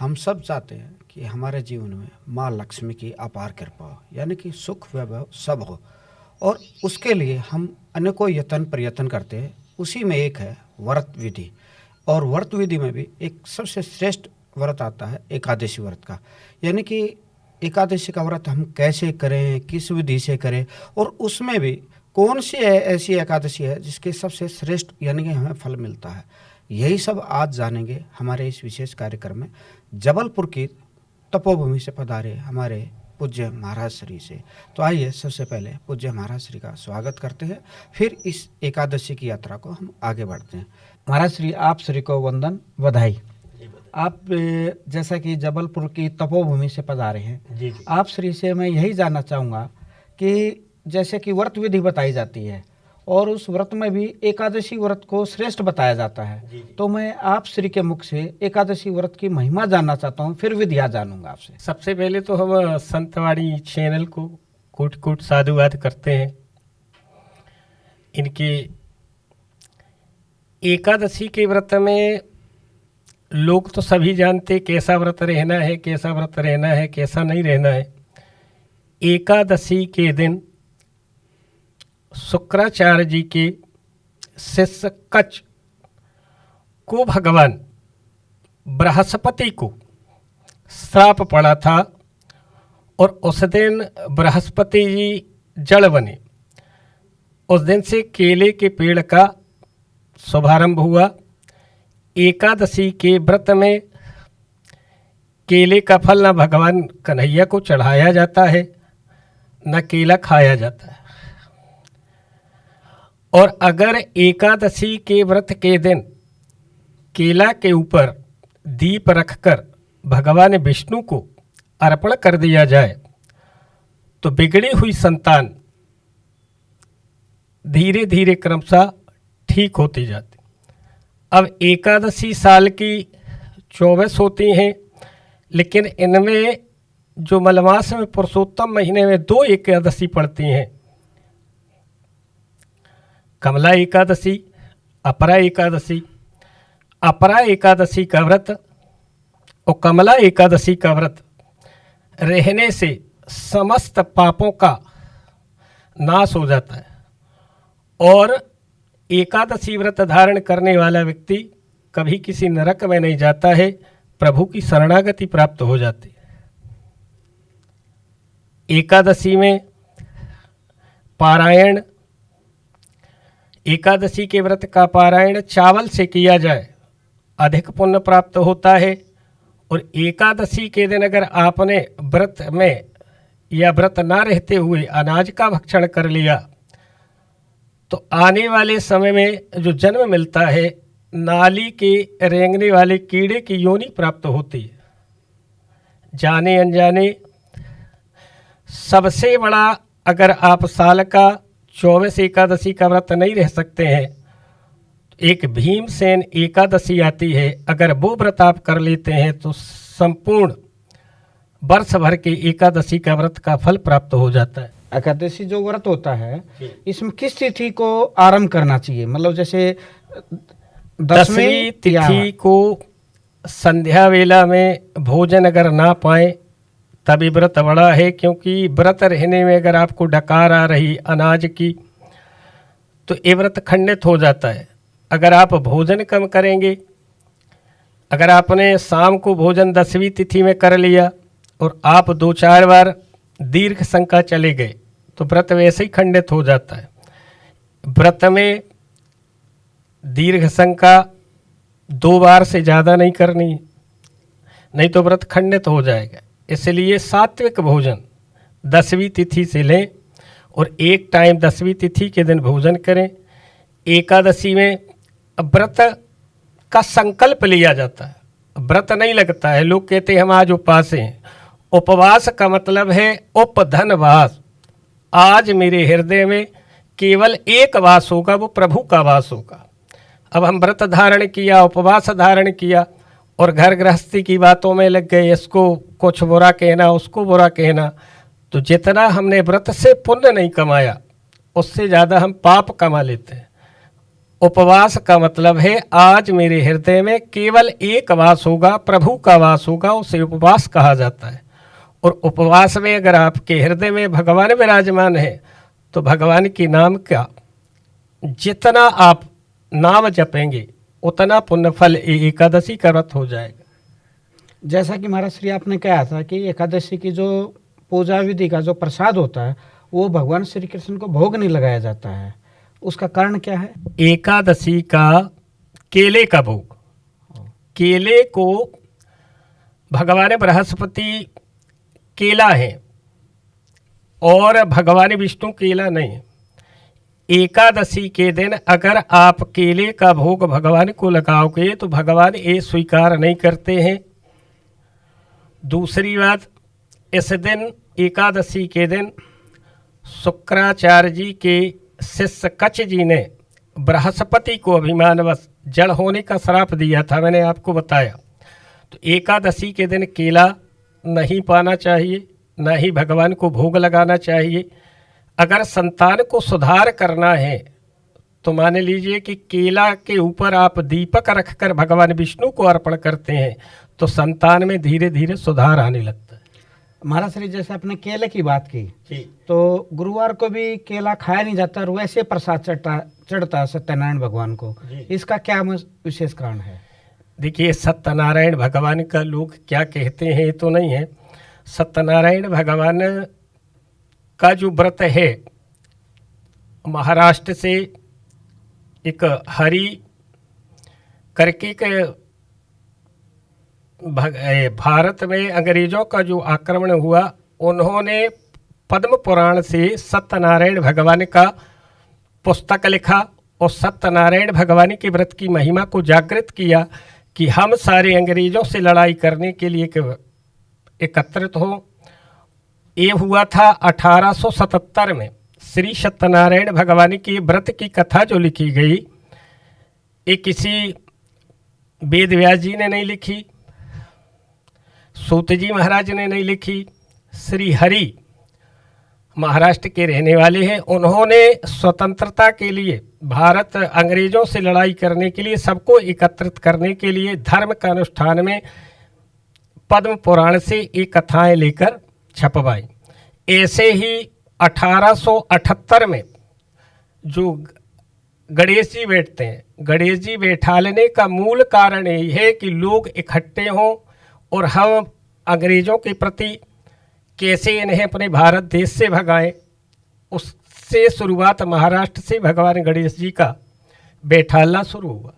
हम सब चाहते हैं कि हमारे जीवन में माँ लक्ष्मी की अपार कृपा हो, यानी कि सुख वैभव सब हो, और उसके लिए हम अनेकों यत्न प्रयत्न करते हैं। उसी में एक है व्रत विधि, और व्रत विधि में भी एक सबसे श्रेष्ठ व्रत आता है एकादशी व्रत का। यानी कि एकादशी का व्रत हम कैसे करें, किस विधि से करें, और उसमें भी कौन सी ऐसी एकादशी है जिसके सबसे श्रेष्ठ यानी कि हमें फल मिलता है। यही सब आज जानेंगे हमारे इस विशेष कार्यक्रम में। जबलपुर की तपोभूमि से पधारे हमारे पूज्य महाराज श्री से। तो आइए सबसे पहले पूज्य महाराज श्री का स्वागत करते हैं, फिर इस एकादशी की यात्रा को हम आगे बढ़ते हैं। महाराज श्री, आप श्री को वंदन, बधाई। आप जैसा कि जबलपुर की तपोभूमि से पधारे हैं, जी। आप श्री से मैं यही जानना चाहूँगा कि जैसे कि व्रत विधि बताई जाती है और उस व्रत में भी एकादशी व्रत को श्रेष्ठ बताया जाता है, जी। तो मैं आप श्री के मुख से एकादशी व्रत की महिमा जानना चाहता हूँ, फिर विधियाँ जानूंगा आपसे। सबसे पहले तो हम संतवाणी चैनल को कोट कोट साधुवाद करते हैं। इनके एकादशी के व्रत में लोग तो सभी जानते कैसा व्रत रहना है, कैसा व्रत रहना है, कैसा नहीं रहना है। एकादशी के दिन शुक्राचार्य जी के शिष्य कच को भगवान बृहस्पति को श्राप पड़ा था, और उस दिन बृहस्पति जी जड़ बने। उस दिन से केले के पेड़ का शुभारंभ हुआ। एकादशी के व्रत में केले का फल न भगवान कन्हैया को चढ़ाया जाता है, न केला खाया जाता है। और अगर एकादशी के व्रत के दिन केला के ऊपर दीप रखकर भगवान विष्णु को अर्पण कर दिया जाए तो बिगड़ी हुई संतान धीरे धीरे क्रमशः ठीक होती जाती। अब एकादशी साल की 24 होती हैं, लेकिन इनमें जो मलमास में पुरुषोत्तम महीने में 2 एकादशी पड़ती हैं, कमला एकादशी, अपरा एकादशी। अपरा एकादशी का व्रत और कमला एकादशी का व्रत रहने से समस्त पापों का नाश हो जाता है, और एकादशी व्रत धारण करने वाला व्यक्ति कभी किसी नरक में नहीं जाता है, प्रभु की शरणागति प्राप्त हो जाती है। एकादशी में पारायण, एकादशी के व्रत का पारायण चावल से किया जाए अधिक पुण्य प्राप्त होता है। और एकादशी के दिन अगर आपने व्रत में या व्रत ना रहते हुए अनाज का भक्षण कर लिया तो आने वाले समय में जो जन्म मिलता है, नाली के रेंगने वाले कीड़े की योनि प्राप्त होती है। जाने अनजाने सबसे बड़ा, अगर आप साल का 24 एकादशी का व्रत नहीं रह सकते हैं, एक भीमसेन एकादशी आती है, अगर वो व्रत आप कर लेते हैं तो संपूर्ण वर्ष भर के एकादशी का व्रत का फल प्राप्त हो जाता है। एकादशी जो व्रत होता है, इसमें किस तिथि को आरंभ करना चाहिए? मतलब जैसे 10वीं तिथि को संध्या वेला में भोजन अगर ना पाए तभी व्रत बड़ा है, क्योंकि व्रत रहने में अगर आपको डकार आ रही अनाज की तो ये व्रत खंडित हो जाता है। अगर आप भोजन कम करेंगे, अगर आपने शाम को भोजन 10वीं तिथि में कर लिया और आप 2-4 बार दीर्घ शंका चले गए तो व्रत वैसे ही खंडित हो जाता है। व्रत में दीर्घ शंका 2 बार से ज़्यादा नहीं करनी, नहीं तो व्रत खंडित हो जाएगा। इसलिए सात्विक भोजन 10वीं तिथि से लें और एक टाइम 10वीं तिथि के दिन भोजन करें। एकादशी में व्रत का संकल्प लिया जाता है, व्रत नहीं लगता है। लोग कहते हैं हम आज उपवास हैं। उपवास का मतलब है उपधनवास। आज मेरे हृदय में केवल एक वास होगा, वो प्रभु का वास होगा। अब हम व्रत धारण किया, उपवास धारण किया और घर गृहस्थी की बातों में लग गए, इसको कुछ बुरा कहना, उसको बुरा कहना, तो जितना हमने व्रत से पुण्य नहीं कमाया उससे ज़्यादा हम पाप कमा लेते हैं। उपवास का मतलब है आज मेरे हृदय में केवल एक वास होगा, प्रभु का वास होगा, उसे उपवास कहा जाता है। और उपवास में अगर आपके हृदय में भगवान विराजमान है तो भगवान के नाम का जितना आप नाम जपेंगे उतना पुण्य फल एकादशी का व्रत हो जाएगा। जैसा कि महाराज श्री आपने कहा था कि एकादशी की जो पूजा विधि का जो प्रसाद होता है वो भगवान श्री कृष्ण को भोग नहीं लगाया जाता है, उसका कारण क्या है? एकादशी का केले का भोग, केले को भगवान बृहस्पति केला है और भगवान विष्णु केला नहीं। एकादशी के दिन अगर आप केले का भोग भगवान को लगाओगे तो भगवान ये स्वीकार नहीं करते हैं। दूसरी बात, इस दिन एकादशी के दिन शुक्राचार्य जी के शिष्य कच्छ जी ने बृहस्पति को अभिमानवश जड़ होने का श्राप दिया था, मैंने आपको बताया। तो एकादशी के दिन केला नहीं पाना चाहिए, ना ही भगवान को भोग लगाना चाहिए। अगर संतान को सुधार करना है तो मान लीजिए कि केला के ऊपर आप दीपक रखकर भगवान विष्णु को अर्पण करते हैं तो संतान में धीरे धीरे सुधार आने लगता है। महाराज श्री जैसे आपने केले की बात की तो गुरुवार को भी केला खाया नहीं जाता और वैसे प्रसाद चढ़ता सत्यनारायण भगवान को, इसका क्या विशेष कारण है? देखिए, सत्यनारायण भगवान का लोग क्या कहते हैं ये तो नहीं है। सत्यनारायण भगवान का जो व्रत है, महाराष्ट्र से एक हरि करके के भारत में अंग्रेजों का जो आक्रमण हुआ, उन्होंने पद्म पुराण से सत्यनारायण भगवान का पुस्तक लिखा और सत्यनारायण भगवान के व्रत की महिमा को जागृत किया कि हम सारे अंग्रेजों से लड़ाई करने के लिए एकत्रित हों। ये हुआ था 1877 में। श्री सत्यनारायण भगवान की व्रत की कथा जो लिखी गई, ये किसी वेद व्यास जी ने नहीं लिखी, सूत जी महाराज ने नहीं लिखी। श्री हरि महाराष्ट्र के रहने वाले हैं, उन्होंने स्वतंत्रता के लिए, भारत अंग्रेजों से लड़ाई करने के लिए, सबको एकत्रित करने के लिए धर्म का अनुष्ठान में पद्म पुराण से ये कथाएं लेकर छपवाई। ऐसे ही 1878 में जो गणेश जी बैठते हैं, गणेश जी बैठाने का मूल कारण यही है कि लोग इकट्ठे हों और हम अंग्रेजों के प्रति कैसे इन्हें अपने भारत देश से भगाएं। उससे शुरुआत महाराष्ट्र से भगवान गणेश जी का बैठालना शुरू हुआ।